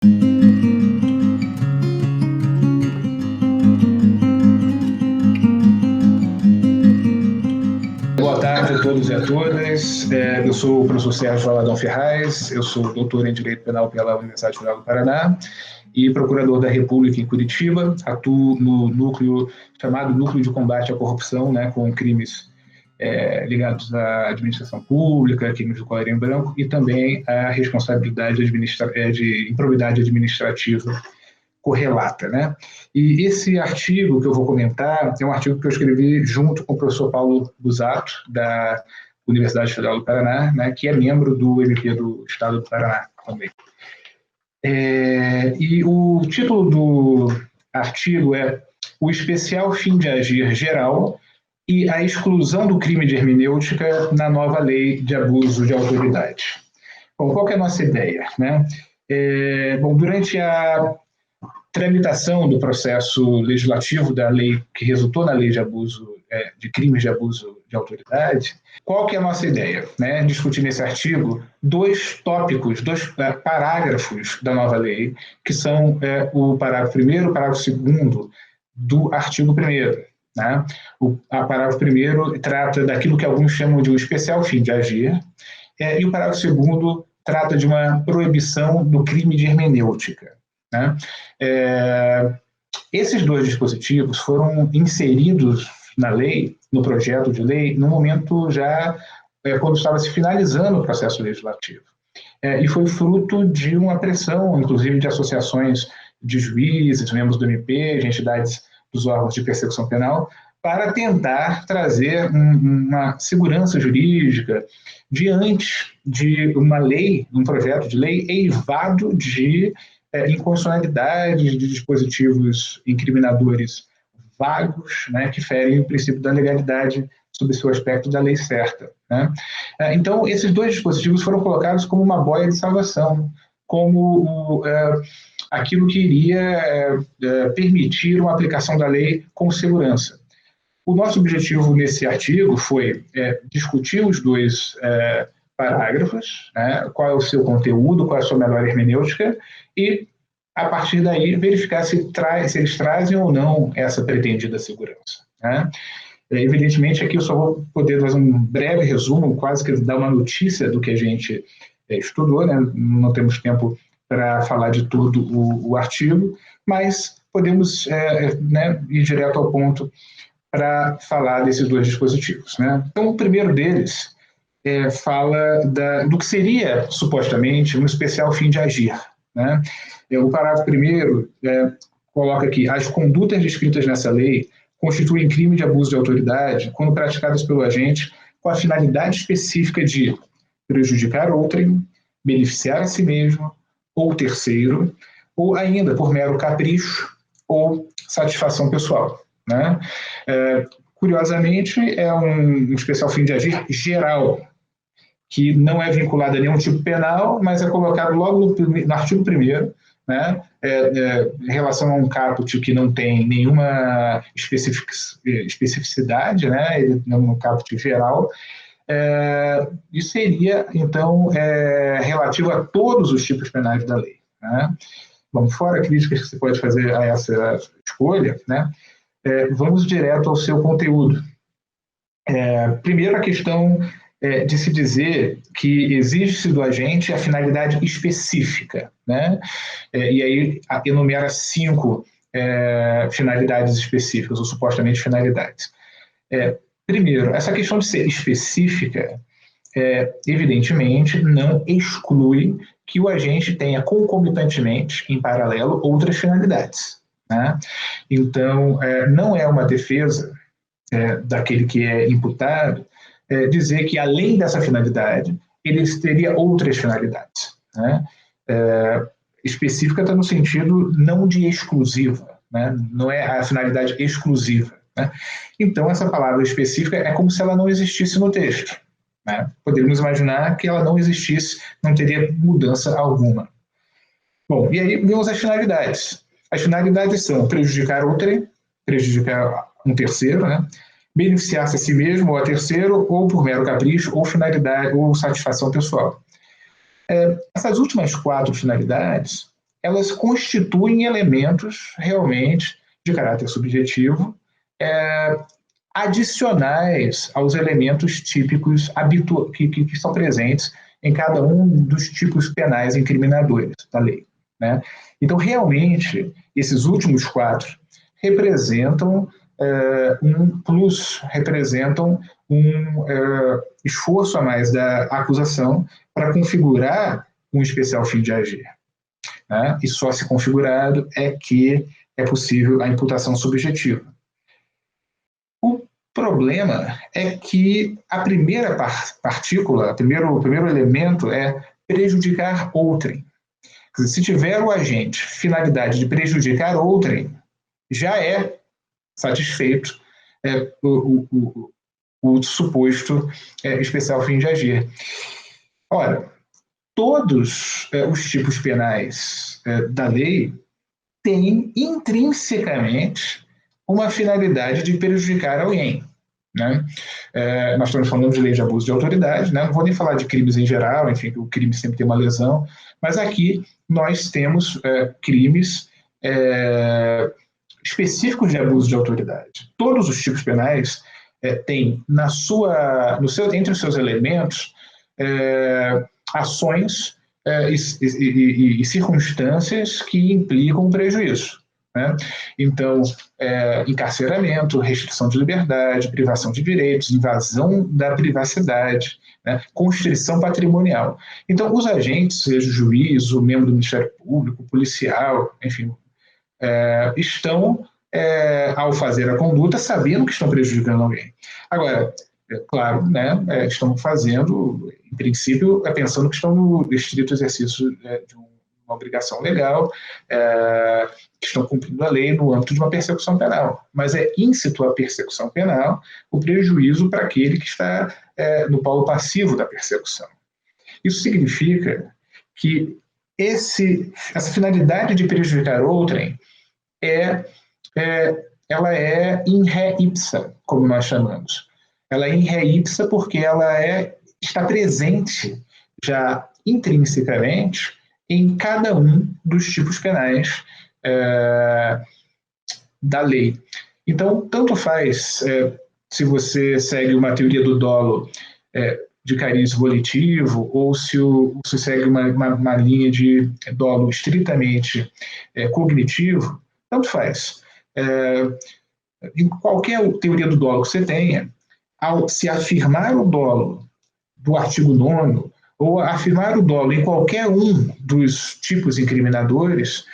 Boa tarde a todos e a todas. Eu sou o professor Sérgio Valadão Ferraz, eu sou doutor em Direito Penal pela Universidade Federal do Paraná e procurador da República em Curitiba. Atuo no núcleo chamado Núcleo de Combate à Corrupção, né, com crimes ligados à administração pública, crimes do colarinho branco e também à responsabilidade de improbidade administrativa correlata, né? E esse artigo que eu vou comentar é um artigo que eu escrevi junto com o professor Paulo Busato, da Universidade Federal do Paraná, né, que é membro do MP do Estado do Paraná também. E o título do artigo é O Especial Fim de Agir Geral e a Exclusão do Crime de Hermenêutica na Nova Lei de Abuso de Autoridade. Bom, qual que é a nossa ideia, né? Durante a tramitação do processo legislativo da lei que resultou na lei de abuso, de crimes de abuso de autoridade, qual que é a nossa ideia? Né? Discutir nesse artigo dois tópicos, dois parágrafos da nova lei, que são o parágrafo 1º e o parágrafo 2º do artigo 1º. Né? O parágrafo 1º trata daquilo que alguns chamam de um especial fim de agir, e o parágrafo 2º trata de uma proibição do crime de hermenêutica. Né? Esses dois dispositivos foram inseridos na lei, no projeto de lei, no momento já quando estava se finalizando o processo legislativo. E foi fruto de uma pressão, inclusive de associações de juízes, membros do MP, de entidades dos órgãos de persecução penal, para tentar trazer uma segurança jurídica diante de uma lei, um projeto de lei eivado de inconstitucionalidades de dispositivos incriminadores vagos, né, que ferem o princípio da legalidade sob seu aspecto da lei certa. Né? Então, esses dois dispositivos foram colocados como uma boia de salvação, como aquilo que iria permitir uma aplicação da lei com segurança. O nosso objetivo nesse artigo foi discutir os dois parágrafos, né, qual é o seu conteúdo, qual é a sua melhor hermenêutica, e, a partir daí, verificar se eles trazem ou não essa pretendida segurança. Né? Evidentemente, aqui eu só vou poder fazer um breve resumo, quase que dar uma notícia do que a gente estudou, né? Não temos tempo para falar de todo o artigo, mas podemos ir direto ao ponto para falar desses dois dispositivos. Né? Então, o primeiro deles fala do que seria, supostamente, um especial fim de agir. Né? O parágrafo 1º coloca aqui: as condutas descritas nessa lei constituem crime de abuso de autoridade quando praticadas pelo agente com a finalidade específica de prejudicar outrem, beneficiar a si mesmo ou terceiro, ou ainda por mero capricho ou satisfação pessoal. Né? Curiosamente, é um especial fim de agir geral, que não é vinculado a nenhum tipo penal, mas é colocado logo no artigo 1º, né, em relação a um caput que não tem nenhuma especificidade, né, ele é um caput geral, e seria, então, relativo a todos os tipos penais da lei. Né? Bom, fora críticas que você pode fazer a essa escolha, né, vamos direto ao seu conteúdo. Primeiro, a questão de se dizer que exige-se do agente a finalidade específica, né? E aí enumera 5 finalidades específicas, ou supostamente finalidades. Primeiro, essa questão de ser específica, evidentemente, não exclui que o agente tenha concomitantemente, em paralelo, outras finalidades. Né? Então, não é uma defesa daquele que é imputado dizer que, além dessa finalidade, ele teria outras finalidades. Né? Específica está no sentido não de exclusiva, né? Não é a finalidade exclusiva. Né? Então, essa palavra específica é como se ela não existisse no texto. Né? Poderíamos imaginar que ela não existisse, não teria mudança alguma. Bom, e aí vemos as finalidades. As finalidades são prejudicar outrem, prejudicar um terceiro, né? Beneficiar-se a si mesmo ou a terceiro, ou por mero capricho, ou finalidade, ou satisfação pessoal. Essas últimas 4 finalidades elas constituem elementos realmente de caráter subjetivo, adicionais aos elementos típicos que são presentes em cada um dos tipos penais incriminadores da lei, né? Então, realmente, esses últimos 4 representam um plus, representam um esforço a mais da acusação para configurar um especial fim de agir, né? E só se configurado é que é possível a imputação subjetiva. O problema é que a primeira partícula, o primeiro elemento é prejudicar outrem. Quer dizer, se tiver o agente finalidade de prejudicar outrem, já é satisfeito o suposto especial fim de agir. Ora, todos os tipos penais da lei têm intrinsecamente uma finalidade de prejudicar alguém, né? Nós estamos falando de lei de abuso de autoridade, né? Não vou nem falar de crimes em geral, enfim, o crime sempre tem uma lesão, mas aqui nós temos crimes específicos de abuso de autoridade. Todos os tipos penais têm entre os seus elementos ações e circunstâncias que implicam prejuízo, né? Então, encarceramento, restrição de liberdade, privação de direitos, invasão da privacidade, né? Constrição patrimonial. Então, os agentes, seja o juiz, o membro do Ministério Público, o policial, enfim, estão, ao fazer a conduta, sabendo que estão prejudicando alguém. Agora, claro, né, estão fazendo, em princípio, pensando que estão no estrito exercício de uma obrigação legal, que estão cumprindo a lei no âmbito de uma persecução penal. Mas é íncito à persecução penal o prejuízo para aquele que está no polo passivo da persecução. Isso significa que essa finalidade de prejudicar outrem ela é in re ipsa, como nós chamamos. Ela é in re ipsa porque ela está presente já intrinsecamente em cada um dos tipos penais da lei. Então, tanto faz se você segue uma teoria do dolo de cariz volitivo ou se você segue uma linha de dolo estritamente cognitivo, tanto faz. Em qualquer teoria do dolo que você tenha, ao se afirmar o dolo do artigo 9º ou afirmar o dolo em qualquer um dos tipos incriminadores,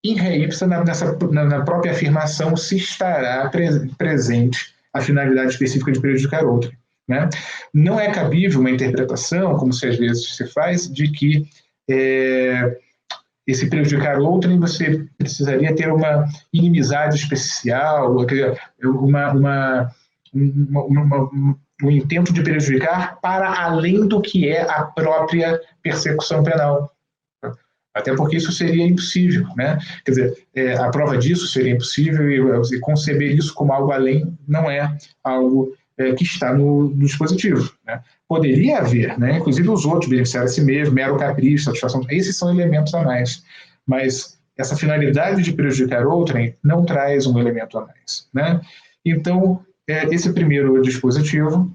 in re ipsa, na própria afirmação, se estará presente a finalidade específica de prejudicar outro, né? Não é cabível uma interpretação, como se às vezes se faz, de que esse prejudicar outrem você precisaria ter uma inimizade especial, um intento de prejudicar para além do que é a própria persecução penal. Até porque isso seria impossível, né? Quer dizer, a prova disso seria impossível e conceber isso como algo além não é algo que está no dispositivo, né? Poderia haver, né? Inclusive os outros, beneficiar a si mesmo, mero capricho, satisfação, esses são elementos a mais. Mas essa finalidade de prejudicar outrem não traz um elemento a mais, né? Então, esse primeiro dispositivo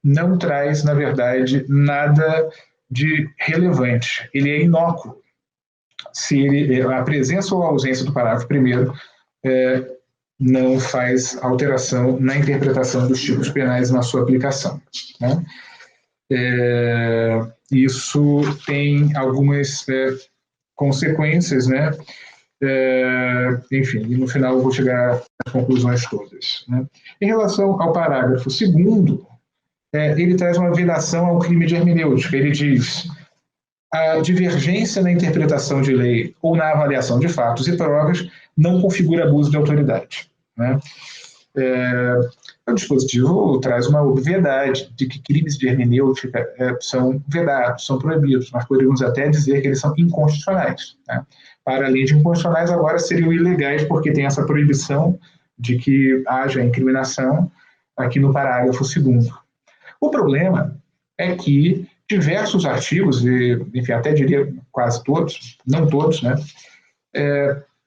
não traz, na verdade, nada de relevante. Ele é inócuo. Se a presença ou a ausência do parágrafo primeiro não faz alteração na interpretação dos tipos penais na sua aplicação, né? Isso tem algumas consequências, né? Enfim, e no final eu vou chegar às conclusões todas, né? Em relação ao parágrafo 2º, ele traz uma vedação ao crime de hermenêutica. Ele diz: a divergência na interpretação de lei ou na avaliação de fatos e provas não configura abuso de autoridade, né? O dispositivo traz uma obviedade de que crimes de hermenêutica são vedados, são proibidos. Nós poderíamos até dizer que eles são inconstitucionais, né? Para além de inconstitucionais, agora seriam ilegais, porque tem essa proibição de que haja incriminação aqui no parágrafo 2º. O problema é que, diversos artigos, e, enfim, até diria quase todos, não todos, né,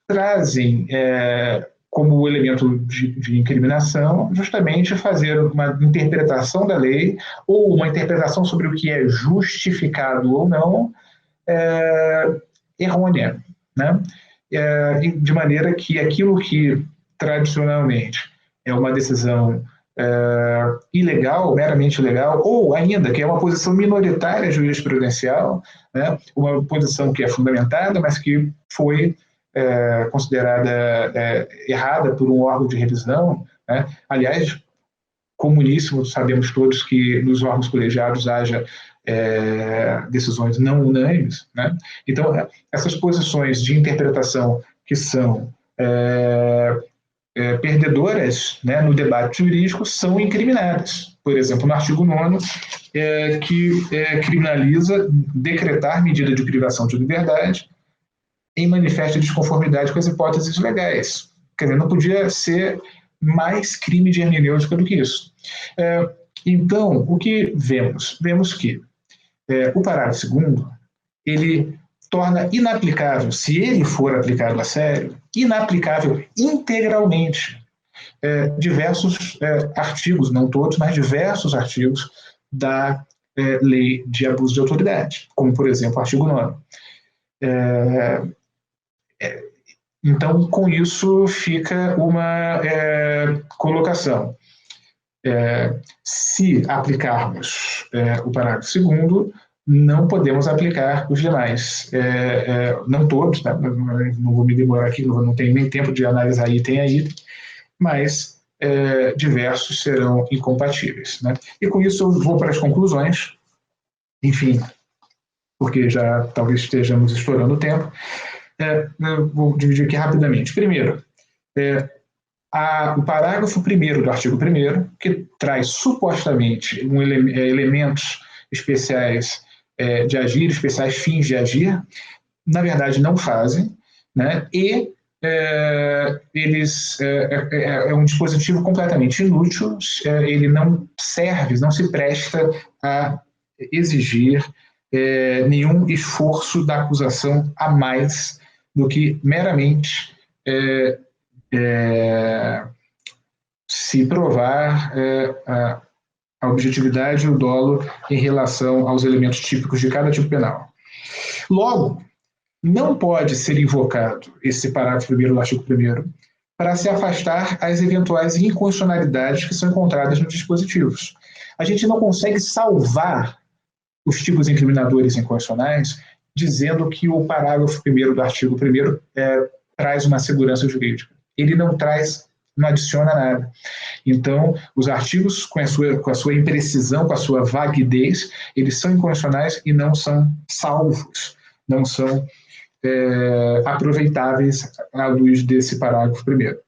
trazem como elemento de incriminação justamente fazer uma interpretação da lei ou uma interpretação sobre o que é justificado ou não errônea, né? De maneira que aquilo que tradicionalmente é uma decisão ilegal, meramente ilegal, ou ainda que é uma posição minoritária jurisprudencial, né? Uma posição que é fundamentada, mas que foi considerada errada por um órgão de revisão, né? Aliás, comuníssimo, sabemos todos que nos órgãos colegiados haja decisões não unânimes, né? Então, essas posições de interpretação que são perdedoras, né, no debate jurídico são incriminadas. Por exemplo, no artigo 9º, que criminaliza decretar medida de privação de liberdade em manifesta desconformidade com as hipóteses legais. Quer dizer, não podia ser mais crime de hermenêutica do que isso. Então, o que vemos? Vemos que o parágrafo 2º, ele torna inaplicável, se ele for aplicado a sério, inaplicável integralmente diversos artigos, não todos, mas diversos artigos da lei de abuso de autoridade, como, por exemplo, o artigo 9º. Então, com isso, fica uma colocação. Se aplicarmos o parágrafo 2º, não podemos aplicar os demais. Não todos, né? Não vou me demorar aqui, não tenho nem tempo de analisar item a item, mas diversos serão incompatíveis, né? E com isso eu vou para as conclusões, enfim, porque já talvez estejamos estourando o tempo. Vou dividir aqui rapidamente. Primeiro, o parágrafo 1º do artigo 1º, que traz supostamente elementos especiais de agir, especiais fins de agir, na verdade não fazem, né? E é um dispositivo completamente inútil, ele não serve, não se presta a exigir nenhum esforço da acusação a mais do que meramente se provar a objetividade e o dolo em relação aos elementos típicos de cada tipo penal. Logo, não pode ser invocado esse parágrafo 1º do artigo 1º para se afastar as eventuais inconstitucionalidades que são encontradas nos dispositivos. A gente não consegue salvar os tipos incriminadores inconstitucionais dizendo que o parágrafo 1º do artigo 1º traz uma segurança jurídica. Ele não traz, não adiciona nada. Então, os artigos, com a sua imprecisão, com a sua vaguidez, eles são inconstitucionais e não são salvos, não são aproveitáveis à luz desse parágrafo 1º.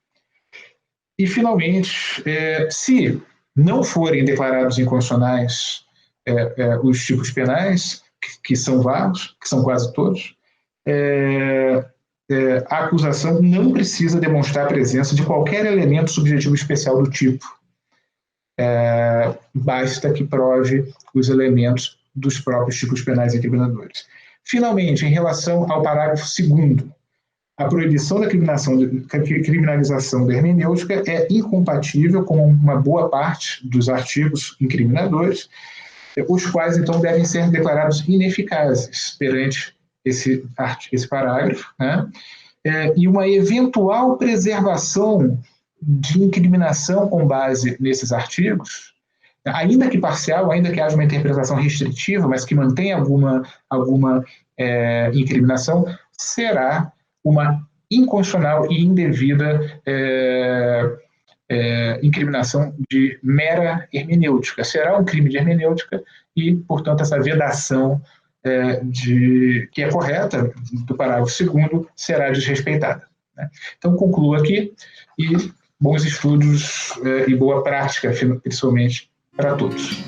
E, finalmente, se não forem declarados inconstitucionais os tipos penais, que são vários, que são quase todos, a acusação não precisa demonstrar a presença de qualquer elemento subjetivo especial do tipo. Basta que prove os elementos dos próprios tipos penais incriminadores. Finalmente, em relação ao parágrafo 2º, a proibição da criminalização da hermenêutica é incompatível com uma boa parte dos artigos incriminadores, os quais, então, devem ser declarados ineficazes perante esse parágrafo, né? E uma eventual preservação de incriminação com base nesses artigos, ainda que parcial, ainda que haja uma interpretação restritiva, mas que mantenha alguma incriminação, será uma inconstitucional e indevida incriminação de mera hermenêutica. Será um crime de hermenêutica e, portanto, essa vedação que é correta do parágrafo 2º será desrespeitada, né? Então, concluo aqui e bons estudos e boa prática, principalmente, para todos.